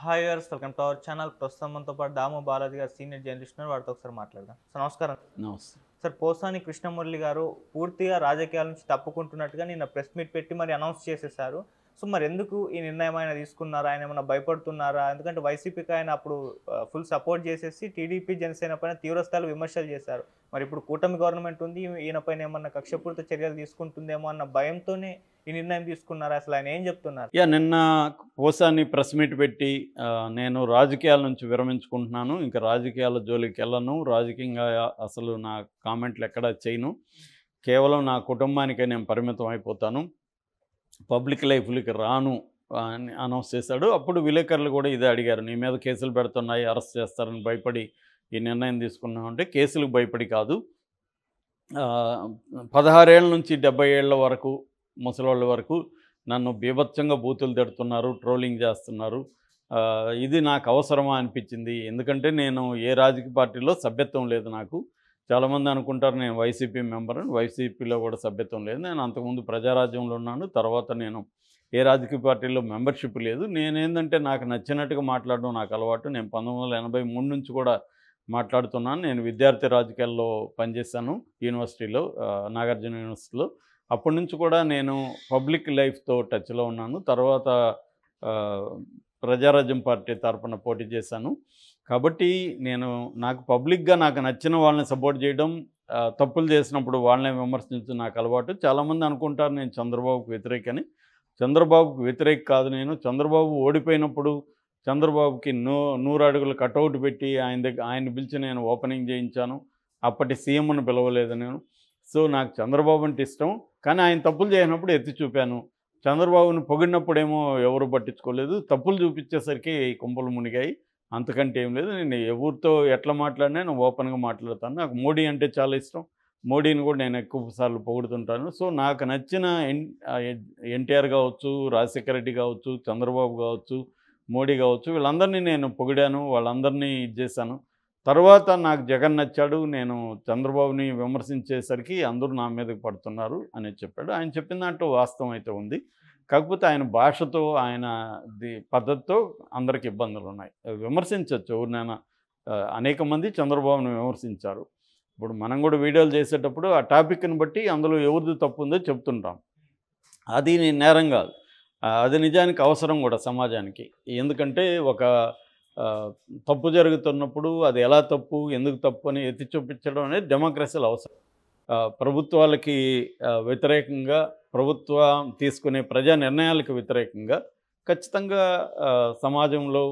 Hi viewers, welcome to our channel. ప్రస్తుతం మనతో పాటు దాము బాలాజీ గారు సీనియర్ జర్నలిస్ట్ ఉన్నారు. వారితో ఒకసారి మాట్లాడదాం. సార్ నమస్కారం. నమస్తే. సార్, పోసాని కృష్ణమురళి గారు పూర్తిగా రాజకీయాల నుంచి తప్పుకుంటున్నట్టుగా నిన్న ప్రెస్ మీట్ పెట్టి మరి అనౌన్స్ చేసేసారు. సో మరి ఎందుకు ఈ నిర్ణయం ఆయన తీసుకున్నారా? ఆయన ఏమైనా భయపడుతున్నారా? ఎందుకంటే వైసీపీకి ఆయన అప్పుడు ఫుల్ సపోర్ట్ చేసేసి టీడీపీ జనసేన పైన తీవ్రస్థాయిలో విమర్శలు చేశారు. మరి ఇప్పుడు కూటమి గవర్నమెంట్ ఉంది, ఈయన పైన ఏమన్నా కక్షపూరిత చర్యలు తీసుకుంటుందేమో అన్న భయంతోనే ఈ నిర్ణయం తీసుకున్నారా? అసలు ఆయన ఏం చెప్తున్నారు? నిన్న పోసాని ప్రెస్ మీట్ పెట్టి నేను రాజకీయాల నుంచి విరమించుకుంటున్నాను, ఇంకా రాజకీయాల జోలికి వెళ్ళను, రాజకీయంగా అసలు నా కామెంట్లు ఎక్కడా చేయను, కేవలం నా కుటుంబానికే నేను పరిమితం అయిపోతాను, పబ్లిక్ లైఫ్లకి రాను అని అనౌన్స్ చేశాడు. అప్పుడు విలేకరులు కూడా ఇదే అడిగారు, నీ మీద కేసులు పెడుతున్నాయి, అరెస్ట్ చేస్తారని భయపడి ఈ నిర్ణయం తీసుకున్నాం అంటే కేసులకు భయపడి కాదు. 16 ఏళ్ళ నుంచి 70 ఏళ్ళ వరకు ముసలోళ్ళ వరకు నన్ను బీభత్సంగా బూతులు తిడుతున్నారు, ట్రోలింగ్ చేస్తున్నారు. ఇది నాకు అవసరమా అనిపించింది. ఎందుకంటే నేను ఏ రాజకీయ పార్టీలో సభ్యత్వం లేదు. నాకు చాలామంది అనుకుంటారు నేను వైసీపీ మెంబర్ అని. వైసీపీలో కూడా సభ్యత్వం లేదు. నేను అంతకుముందు ప్రజారాజ్యంలో ఉన్నాను. తర్వాత నేను ఏ రాజకీయ పార్టీలో మెంబర్షిప్ లేదు. నేనేంటంటే నాకు నచ్చినట్టుగా మాట్లాడడం నాకు అలవాటు. నేను 1983 నుంచి కూడా మాట్లాడుతున్నాను. నేను విద్యార్థి రాజకీయాల్లో పనిచేశాను యూనివర్సిటీలో, నాగార్జున యూనివర్సిటీలో. అప్పటి నుంచి కూడా నేను పబ్లిక్ లైఫ్తో టచ్లో ఉన్నాను. తర్వాత ప్రజారాజ్యం పార్టీ తరపున పోటీ చేశాను. కాబట్టి నాకు పబ్లిక్గా నాకు నచ్చిన వాళ్ళని సపోర్ట్ చేయడం, తప్పులు చేసినప్పుడు వాళ్ళని విమర్శించడం నాకు అలవాటు. చాలామంది అనుకుంటారు నేను చంద్రబాబుకు వ్యతిరేకని. చంద్రబాబుకు వ్యతిరేక కాదు నేను. చంద్రబాబు ఓడిపోయినప్పుడు చంద్రబాబుకి 100 అడుగుల కటౌట్ పెట్టి ఆయన పిలిచి నేను ఓపెనింగ్ చేయించాను. అప్పటి సీఎంను పిలవలేదు నేను. సో నాకు చంద్రబాబు అంటే ఇష్టం, కానీ ఆయన తప్పులు చేయనప్పుడు ఎత్తి చూపాను. చంద్రబాబుని పొగిడినప్పుడేమో ఎవరు పట్టించుకోలేదు. తప్పులు చూపించేసరికి కుంపలు మునిగాయి. అంతకంటే ఏం లేదు. నేను ఎవరితో ఎట్లా మాట్లాడినా నేను ఓపెన్గా మాట్లాడతాను. నాకు మోడీ అంటే చాలా ఇష్టం. మోడీని కూడా నేను ఎక్కువ సార్లు పొగుడుతుంటాను. సో నాకు నచ్చిన ఎన్టీఆర్ కావచ్చు, రాజశేఖర రెడ్డి కావచ్చు, చంద్రబాబు కావచ్చు, మోడీ కావచ్చు, వీళ్ళందరినీ నేను పొగిడాను, వాళ్ళందరినీ ఇది చేశాను. తర్వాత నాకు జగన్ నచ్చాడు. నేను చంద్రబాబుని విమర్శించేసరికి అందరూ నా మీదకి పడుతున్నారు అని చెప్పాడు. ఆయన చెప్పిన దాంట్లో వాస్తవం అయితే ఉంది. కాకపోతే ఆయన భాషతో, ఆయన పద్ధతితో అందరికి ఇబ్బందులు ఉన్నాయి. విమర్శించవచ్చు ఎవరినైనా. అనేక మంది చంద్రబాబుని విమర్శించారు. ఇప్పుడు మనం కూడా వీడియోలు చేసేటప్పుడు ఆ టాపిక్ని బట్టి అందులో ఎవరిది తప్పు ఉందో చెప్తుంటాం. అది నేరం కాదు. అది నిజానికి అవసరం కూడా సమాజానికి. ఎందుకంటే ఒక తప్పు జరుగుతున్నప్పుడు అది ఎలా తప్పు, ఎందుకు తప్పు అని ఎత్తి చూపించడం అనేది డెమోక్రసీలో అవసరం. ప్రభుత్వాలకి వ్యతిరేకంగా, ప్రభుత్వం తీసుకునే ప్రజా నిర్ణయాలకు వ్యతిరేకంగా ఖచ్చితంగా సమాజంలో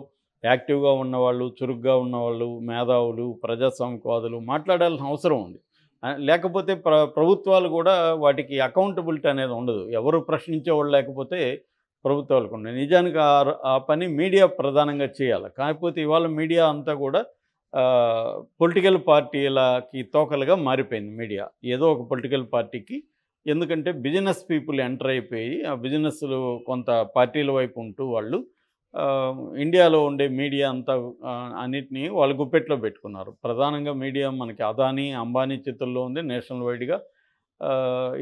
యాక్టివ్గా ఉన్నవాళ్ళు, చురుగ్గా ఉన్నవాళ్ళు, మేధావులు, ప్రజాస్వామికవాదులు మాట్లాడాల్సిన అవసరం ఉంది. లేకపోతే ప్రభుత్వాలు కూడా వాటికి అకౌంటబిలిటీ అనేది ఉండదు. ఎవరు ప్రశ్నించేవాళ్ళు లేకపోతే ప్రభుత్వాలకు ఉన్నాయి. నిజానికి ఆ పని మీడియా ప్రధానంగా చేయాలి. కాకపోతే ఇవాళ మీడియా అంతా కూడా పొలిటికల్ పార్టీలకి తోకలుగా మారిపోయింది మీడియా. ఏదో ఒక పొలిటికల్ పార్టీకి. ఎందుకంటే బిజినెస్ పీపుల్ ఎంటర్ అయిపోయి ఆ బిజినెస్లు కొంత పార్టీల వైపు ఉంటూ వాళ్ళు ఇండియాలో ఉండే మీడియా అంతా అన్నిటినీ వాళ్ళు గుప్పెట్లో పెట్టుకున్నారు. ప్రధానంగా మీడియా మనకి అదానీ, అంబానీ చేతుల్లో ఉంది నేషనల్ వైడ్గా.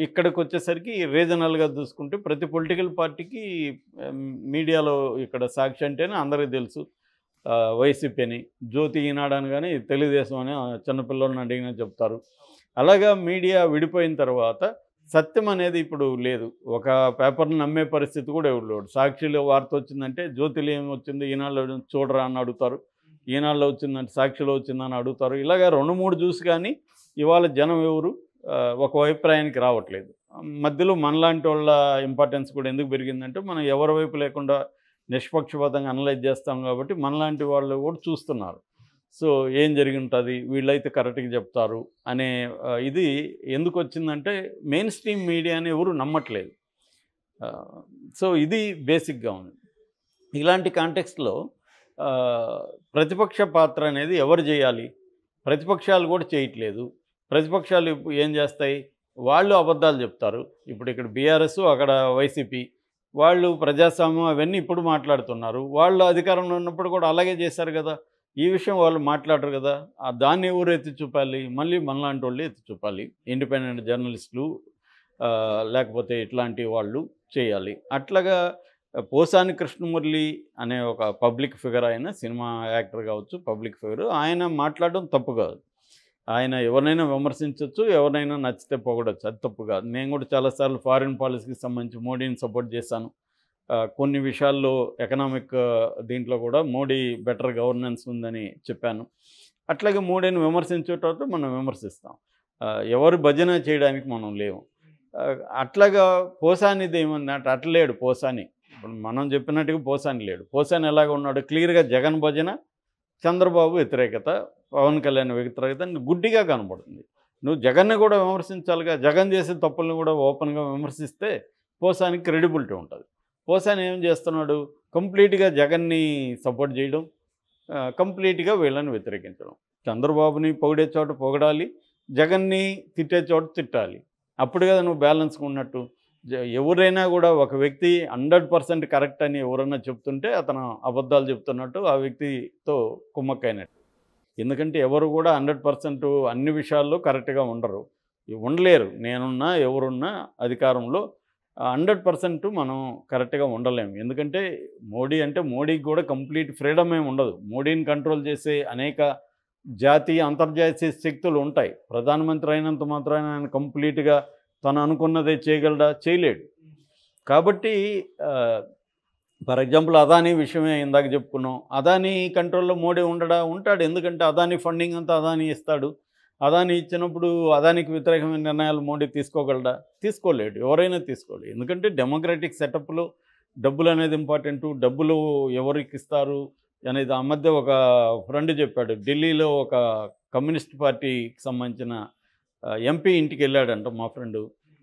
ఇక్కడికి వచ్చేసరికి రీజనల్గా చూసుకుంటే ప్రతి పొలిటికల్ పార్టీకి మీడియాలో ఇక్కడ సాక్షి అంటేనే అందరికీ తెలుసు వైసీపీ అని, జ్యోతి ఈనాడు అని, కానీ తెలుగుదేశం అని చిన్నపిల్లలను అడిగినా చెప్తారు. అలాగా మీడియా విడిపోయిన తర్వాత సత్యం అనేది ఇప్పుడు లేదు. ఒక పేపర్ని నమ్మే పరిస్థితి కూడా ఎవరు లేడు. సాక్షిలో వార్త వచ్చిందంటే జ్యోతిలో ఏమి వచ్చింది, ఈనాడులో చూడరా అని అడుగుతారు. ఈనాడులో వచ్చిందంటే సాక్షిలో వచ్చిందని అడుగుతారు. ఇలాగా 2-3 చూసి కానీ ఇవాళ జనం ఎవరు ఒక అభిప్రాయానికి రావట్లేదు. మధ్యలో మనలాంటి వాళ్ళ ఇంపార్టెన్స్ కూడా ఎందుకు పెరిగిందంటే మనం ఎవరి వైపు లేకుండా నిష్పక్షపాతంగా అనలైజ్ చేస్తాం కాబట్టి మనలాంటి వాళ్ళు కూడా చూస్తున్నారు. సో ఏం జరిగి ఉంటుంది, వీళ్ళైతే కరెక్ట్గా చెప్తారు అనే ఇది ఎందుకు వచ్చిందంటే మెయిన్ స్ట్రీమ్ మీడియాని ఎవరు నమ్మట్లేదు. సో ఇది బేసిక్గా ఉంది. ఇలాంటి కాంటెక్స్ట్లో ప్రతిపక్ష పాత్ర అనేది ఎవరు చేయాలి? ప్రతిపక్షాలు కూడా చేయట్లేదు. ప్రతిపక్షాలు ఏం చేస్తాయి? వాళ్ళు అబద్ధాలు చెప్తారు. ఇప్పుడు ఇక్కడ బీఆర్ఎస్, అక్కడ వైసీపీ, వాళ్ళు ప్రజాస్వామ్యం అవన్నీ ఇప్పుడు మాట్లాడుతున్నారు. వాళ్ళు అధికారంలో ఉన్నప్పుడు కూడా అలాగే చేశారు కదా. ఈ విషయం వాళ్ళు మాట్లాడరు కదా. దాన్ని ఎవరు ఎత్తి చూపాలి? మళ్ళీ మనలాంటి వాళ్ళు ఎత్తి చూపాలి. ఇండిపెండెంట్ జర్నలిస్టులు లేకపోతే ఇట్లాంటి వాళ్ళు చేయాలి. అట్లాగా పోసాని కృష్ణమురళి అనే ఒక పబ్లిక్ ఫిగర్, ఆయన సినిమా యాక్టర్ కావచ్చు, పబ్లిక్ ఫిగర్. ఆయన మాట్లాడడం తప్పు కాదు. ఆయన ఎవరినైనా విమర్శించవచ్చు, ఎవరినైనా నచ్చితే పొగడొచ్చు, అది తప్పు కాదు. నేను కూడా చాలాసార్లు ఫారిన్ పాలసీకి సంబంధించి మోడీని సపోర్ట్ చేశాను. కొన్ని విషయాల్లో ఎకనామిక్ దీంట్లో కూడా మోడీ బెటర్ గవర్నెన్స్ ఉందని చెప్పాను. అట్లాగే మోడీని విమర్శించేటప్పుడు మనం విమర్శిస్తాం. ఎవరు భజన చేయడానికి మనం లేవు. అట్లాగా పోసానిది ఏమన్నట్టు అట్లా లేడు పోసాని. ఇప్పుడు మనం చెప్పినట్టుగా పోసాని లేడు. పోసాని ఎలాగ ఉన్నాడు, క్లియర్గా జగన్ భజన, చంద్రబాబు వ్యతిరేకత, పవన్ కళ్యాణ్ వ్యతిరేకత గుడ్డిగా కనబడుతుంది. నువ్వు జగన్ని కూడా విమర్శించాలిగా. జగన్ చేసే తప్పులను కూడా ఓపెన్గా విమర్శిస్తే పోసానికి క్రెడిబిలిటీ ఉంటుంది. పోసాని ఏం చేస్తున్నాడు, కంప్లీట్గా జగన్ని సపోర్ట్ చేయడం, కంప్లీట్గా వీళ్ళని వ్యతిరేకించడం. చంద్రబాబుని పొగిడే చోట పొగడాలి, జగన్ని తిట్టే చోట తిట్టాలి. అప్పుడు కదా నువ్వు బ్యాలెన్స్గా ఉన్నట్టు. ఎవరైనా కూడా ఒక వ్యక్తి 100% కరెక్ట్ అని ఎవరన్నా చెప్తుంటే అతను అబద్ధాలు చెప్తున్నట్టు, ఆ వ్యక్తితో కుమ్మక్కైనట్టు. ఎందుకంటే ఎవరు కూడా 100% అన్ని విషయాల్లో కరెక్ట్గా ఉండరు, ఉండలేరు. నేనున్నా ఎవరున్నా అధికారంలో 100% మనం కరెక్ట్గా ఉండలేము. ఎందుకంటే మోడీ అంటే మోడీకి కూడా కంప్లీట్ ఫ్రీడమ్ ఏమి ఉండదు. మోడీని కంట్రోల్ చేసే అనేక జాతీయ అంతర్జాతీయ శక్తులు ఉంటాయి. ప్రధానమంత్రి అయినంత మాత్రాన ఆయన కంప్లీట్గా తను అనుకున్నదే చేయగలడా, చేయలేడు. కాబట్టి ఫర్ ఎగ్జాంపుల్ అదానీ విషయమే ఇందాక చెప్పుకున్నాం. అదానీ కంట్రోల్లో మోడీ ఉంటాడు. ఎందుకంటే అదానీ ఫండింగ్ అంతా అదానీ ఇస్తాడు. అదానీ ఇచ్చినప్పుడు అదానికి వ్యతిరేకమైన నిర్ణయాలు మోడీ తీసుకోగలడా, తీసుకోలేడు. ఎవరైనా తీసుకోలేడు. ఎందుకంటే డెమోక్రటిక్ సెటప్లో డబ్బులు అనేది ఇంపార్టెంటు. డబ్బులు ఎవరికి ఇస్తారు అనేది ఆ మధ్య ఒక ఫ్రెండ్ చెప్పాడు. ఢిల్లీలో ఒక కమ్యూనిస్ట్ పార్టీకి సంబంధించిన ఎంపీ ఇంటికి వెళ్ళాడంట మా ఫ్రెండు.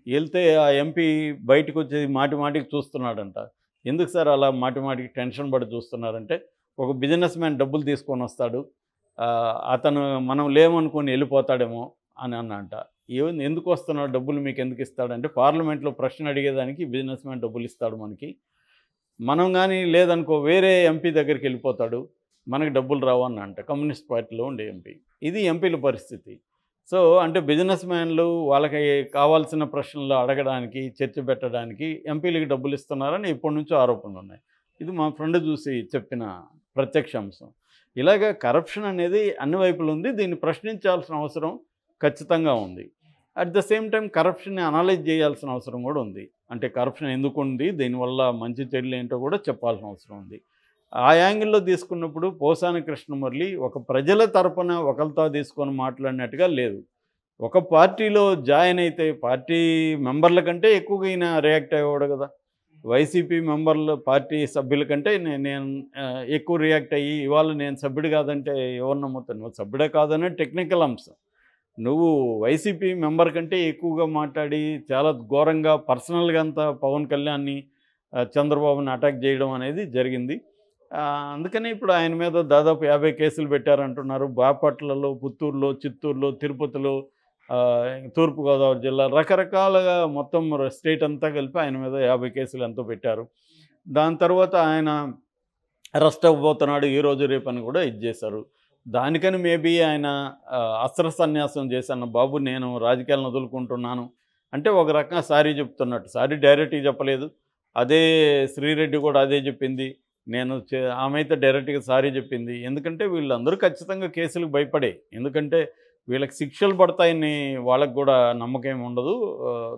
వెళ్తే ఆ ఎంపీ బయటకు వచ్చి మాటి మాటికి చూస్తున్నాడంట. ఎందుకు సార్ అలా మాటి మాటికి టెన్షన్ పడి చూస్తున్నారంటే, ఒక బిజినెస్ మ్యాన్ డబ్బులు తీసుకొని వస్తాడు, అతను మనం లేమనుకొని వెళ్ళిపోతాడేమో అని అన్నంట. ఎందుకు వస్తున్నాడు, డబ్బులు మీకు ఎందుకు ఇస్తాడంటే, పార్లమెంట్లో ప్రశ్న అడిగేదానికి బిజినెస్ మ్యాన్ డబ్బులు ఇస్తాడు మనకి. మనం కానీ లేదనుకో వేరే ఎంపీ దగ్గరికి వెళ్ళిపోతాడు, మనకి డబ్బులు రావన్నంట. కమ్యూనిస్ట్ పార్టీలో ఉండే ఎంపీ. ఇది ఎంపీల పరిస్థితి. సో అంటే బిజినెస్ మ్యాన్లు వాళ్ళకి కావాల్సిన ప్రశ్నలు అడగడానికి, చర్చ పెట్టడానికి ఎంపీలకి డబ్బులు ఇస్తున్నారని ఇప్పటి నుంచో ఆరోపణలు ఉన్నాయి. ఇది మా ఫ్రెండ్ చూసి చెప్పిన ప్రత్యక్ష అంశం. ఇలాగ కరప్షన్ అనేది అన్ని వైపులు ఉంది. దీన్ని ప్రశ్నించాల్సిన అవసరం ఖచ్చితంగా ఉంది. అట్ ద సేమ్ టైం కరప్షన్ని అనలైజ్ చేయాల్సిన అవసరం కూడా ఉంది. అంటే కరప్షన్ ఎందుకు ఉంది, దీనివల్ల మంచి చెడులు ఏంటో కూడా చెప్పాల్సిన అవసరం ఉంది. ఆ యాంగిల్లో తీసుకున్నప్పుడు పోసాని కృష్ణమురళి ఒక ప్రజల తరపున ఒకరితో తీసుకొని మాట్లాడినట్టుగా లేదు. ఒక పార్టీలో జాయిన్ అయితే పార్టీ మెంబర్ల కంటే ఎక్కువగా ఈయన రియాక్ట్ అయ్యేవాడు కదా. వైసీపీ మెంబర్లు పార్టీ సభ్యుల కంటే నేను ఎక్కువ రియాక్ట్ అయ్యి, ఇవాళ నేను సభ్యుడు కాదంటే ఎవరు నమ్ముతాను? నువ్వు సభ్యుడే కాదనే టెక్నికల్ అంశం. నువ్వు వైసీపీ మెంబర్ కంటే ఎక్కువగా మాట్లాడి చాలా ఘోరంగా పర్సనల్గా అంతా పవన్ కళ్యాణ్ని, చంద్రబాబుని అటాక్ చేయడం అనేది జరిగింది. అందుకని ఇప్పుడు ఆయన మీద దాదాపు 50 కేసులు పెట్టారంటున్నారు. బాపట్లలో, పుత్తూరులో, చిత్తూరులో, తిరుపతిలో, తూర్పుగోదావరి జిల్లా, రకరకాలుగా మొత్తం స్టేట్ అంతా కలిపి ఆయన మీద 50 కేసులు ఎంతో పెట్టారు. దాని తర్వాత ఆయన అరెస్ట్ అవ్వబోతున్నాడు ఈరోజు రేపు అని కూడా ఇది చేశారు. దానికని మేబీ ఆయన అస్త్ర సన్యాసం చేశాను, బాబు నేను రాజకీయాలను వదులుకుంటున్నాను అంటే ఒక రకంగా సారీ చెప్తున్నట్టు. సారీ డైరెక్ట్గా చెప్పలేదు. అదే శ్రీరెడ్డి కూడా అదే చెప్పింది. ఆమె అయితే డైరెక్ట్గా సారీ చెప్పింది. ఎందుకంటే వీళ్ళందరూ ఖచ్చితంగా కేసులకు భయపడే. ఎందుకంటే వీళ్ళకి శిక్షలు పడతాయని వాళ్ళకు కూడా నమ్మకం ఏమి ఉండదు.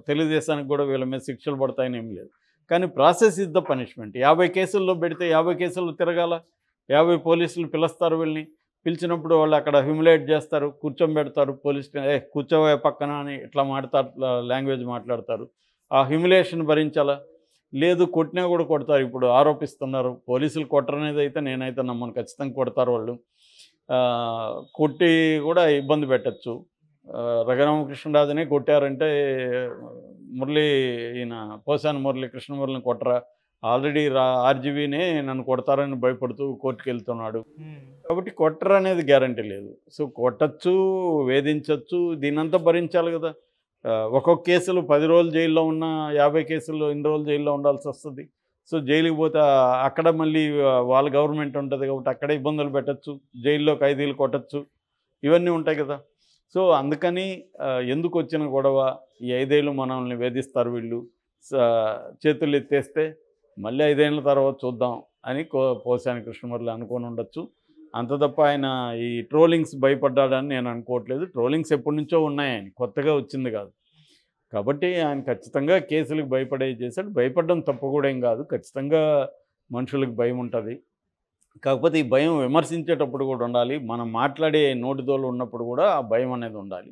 తెలుగుదేశానికి కూడా వీళ్ళ మీద శిక్షలు పడతాయని ఏం లేదు. కానీ ప్రాసెస్ ఇస్ ద పనిష్మెంట్. 50 కేసుల్లో పెడితే 50 కేసులు తిరగాల. 50 పోలీసులు పిలుస్తారు. వీళ్ళని పిలిచినప్పుడు వాళ్ళు అక్కడ హ్యూమిలేట్ చేస్తారు, కూర్చోబెడతారు. పోలీస్ కూర్చోవే పక్కన అని ఇట్లా మాట్లాడతారు, లాంగ్వేజ్ మాట్లాడతారు. ఆ హ్యూమిలేషన్ భరించాలా? లేదు కొట్టినా కూడా కొడతారు. ఇప్పుడు ఆరోపిస్తున్నారు పోలీసులు కొట్టరనేది అయితే నేనైతే నమ్మను. ఖచ్చితంగా కొడతారు వాళ్ళు. కొట్టి కూడా ఇబ్బంది పెట్టచ్చు. రఘురామకృష్ణరాజునే కొట్టారంటే ఈయన పోసాని మురళి కృష్ణమురళిని కొట్టరా? ఆల్రెడీ ఆర్జీవీనే నన్ను కొడతారని భయపడుతూ కోర్టుకు వెళ్తున్నాడు. కాబట్టి కొట్టరు అనేది గ్యారంటీ లేదు. సో కొట్టచ్చు, వేధించవచ్చు, దీనంతా భరించాలి కదా. ఒక్కొక్క కేసులు 10 రోజులు జైల్లో ఉన్న 50 కేసులు ఇన్ని రోజులు జైల్లో ఉండాల్సి వస్తుంది. సో జైలుకి పోతే అక్కడ మళ్ళీ వాళ్ళ గవర్నమెంట్ ఉంటుంది కాబట్టి అక్కడే ఇబ్బందులు పెట్టచ్చు, జైల్లో ఖైదీలు కొట్టచ్చు, ఇవన్నీ ఉంటాయి కదా. సో అందుకని ఎందుకు వచ్చిన గొడవ, ఈ 5 ఏళ్ళు మనల్ని వేధిస్తారు వీళ్ళు, చేతులు ఎత్తేస్తే మళ్ళీ 5 ఏళ్ల తర్వాత చూద్దాం అని పోసాని కృష్ణమురళి అనుకొని ఉండొచ్చు. అంత తప్ప ఆయన ఈ ట్రోలింగ్స్ భయపడ్డాడని నేను అనుకోవట్లేదు. ట్రోలింగ్స్ ఎప్పటినుంచో ఉన్నాయి, ఆయన కొత్తగా వచ్చింది కాదు. కాబట్టి ఆయన ఖచ్చితంగా కేసులకు భయపడే చేశాడు. భయపడడం తప్పు కూడా ఏం కాదు. ఖచ్చితంగా మనుషులకు భయం ఉంటుంది. కాకపోతే ఈ భయం విమర్శించేటప్పుడు కూడా ఉండాలి. మనం మాట్లాడే నోటిదోలు ఉన్నప్పుడు కూడా ఆ భయం అనేది ఉండాలి.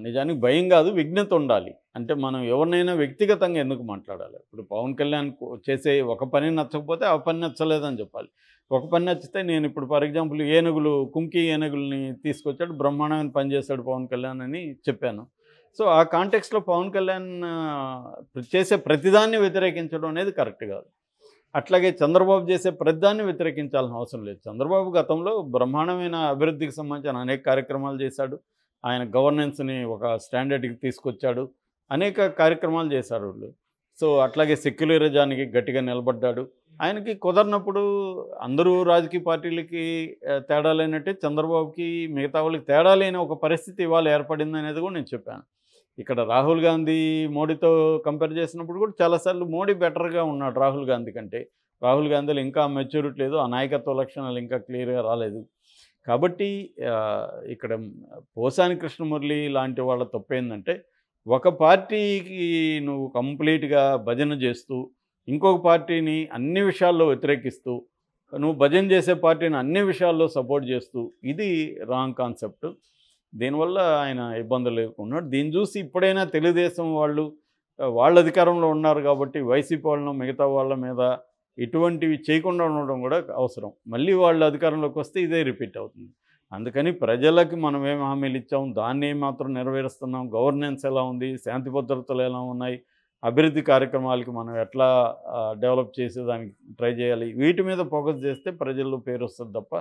నిజానికి భయం కాదు, విజ్ఞత ఉండాలి. అంటే మనం ఎవరినైనా వ్యక్తిగతంగా ఎందుకు మాట్లాడాలి? ఇప్పుడు పవన్ కళ్యాణ్ చేసే ఒక పని నచ్చకపోతే ఆ పని నచ్చలేదని చెప్పాలి. ఒక పని నచ్చితే నేను ఇప్పుడు ఫర్ ఎగ్జాంపుల్ కుంకి ఏనుగుల్ని తీసుకొచ్చాడు, బ్రహ్మాండమైన పని చేశాడు పవన్ కళ్యాణ్ అని చెప్పాను. సో ఆ కాంటెక్స్లో పవన్ కళ్యాణ్ చేసే ప్రతిదాన్ని వ్యతిరేకించడం అనేది కరెక్ట్ కాదు. అట్లాగే చంద్రబాబు చేసే ప్రతిదాన్ని వ్యతిరేకించాల్సిన అవసరం లేదు. చంద్రబాబు గతంలో బ్రహ్మాండమైన అభివృద్ధికి సంబంధించిన అనేక కార్యక్రమాలు చేశాడు. ఆయన గవర్నెన్స్ని ఒక స్టాండర్డ్కి తీసుకొచ్చాడు. అనేక కార్యక్రమాలు చేశారు వాళ్ళు. సో అట్లాగే సెక్యులరిజానికి గట్టిగా నిలబడ్డాడు. ఆయనకి కుదరినప్పుడు అందరూ రాజకీయ పార్టీలకి తేడా లేనట్టే చంద్రబాబుకి మిగతా వాళ్ళకి తేడా లేని ఒక పరిస్థితి ఇవాళ ఏర్పడింది అనేది కూడా నేను చెప్పాను. ఇక్కడ రాహుల్ గాంధీ మోడీతో కంపేర్ చేసినప్పుడు కూడా చాలాసార్లు మోడీ బెటర్గా ఉన్నాడు రాహుల్ గాంధీ కంటే. రాహుల్ గాంధీలో ఇంకా మెచ్యూరిటీ లేదు, ఆ నాయకత్వ లక్షణాలు ఇంకా క్లియర్గా రాలేదు. కాబట్టి ఇక్కడ పోసాని కృష్ణమురళి లాంటి వాళ్ళ తప్పేందంటే, ఒక పార్టీకి నువ్వు కంప్లీట్గా భజన చేస్తూ ఇంకొక పార్టీని అన్ని విషయాల్లో వ్యతిరేకిస్తూ, నువ్వు భజన చేసే పార్టీని అన్ని విషయాల్లో సపోర్ట్ చేస్తూ, ఇది రాంగ్ కాన్సెప్ట్. దీనివల్ల ఆయన ఇబ్బందులు ఎదుర్కొన్నాడు. దీన్ని చూసి ఇప్పుడైనా తెలుగుదేశం వాళ్ళు వాళ్ళ అధికారంలో ఉన్నారు కాబట్టి వైసీపీ వాళ్ళను మిగతా వాళ్ళ మీద ఇటువంటివి చేయకుండా ఉండడం కూడా అవసరం. మళ్ళీ వాళ్ళు అధికారంలోకి వస్తే ఇదే రిపీట్ అవుతుంది. అందుకని ప్రజలకి మనం ఏం హామీలు ఇచ్చాం, దాన్ని మాత్రం నెరవేరుస్తున్నాం, గవర్నెన్స్ ఎలా ఉంది, శాంతి భద్రతలు ఎలా ఉన్నాయి, అభివృద్ధి కార్యక్రమాలకి మనం ఎట్లా డెవలప్ చేసేదానికి ట్రై చేయాలి, వీటి మీద ఫోకస్ చేస్తే ప్రజల్లో పేరు వస్తుంది తప్ప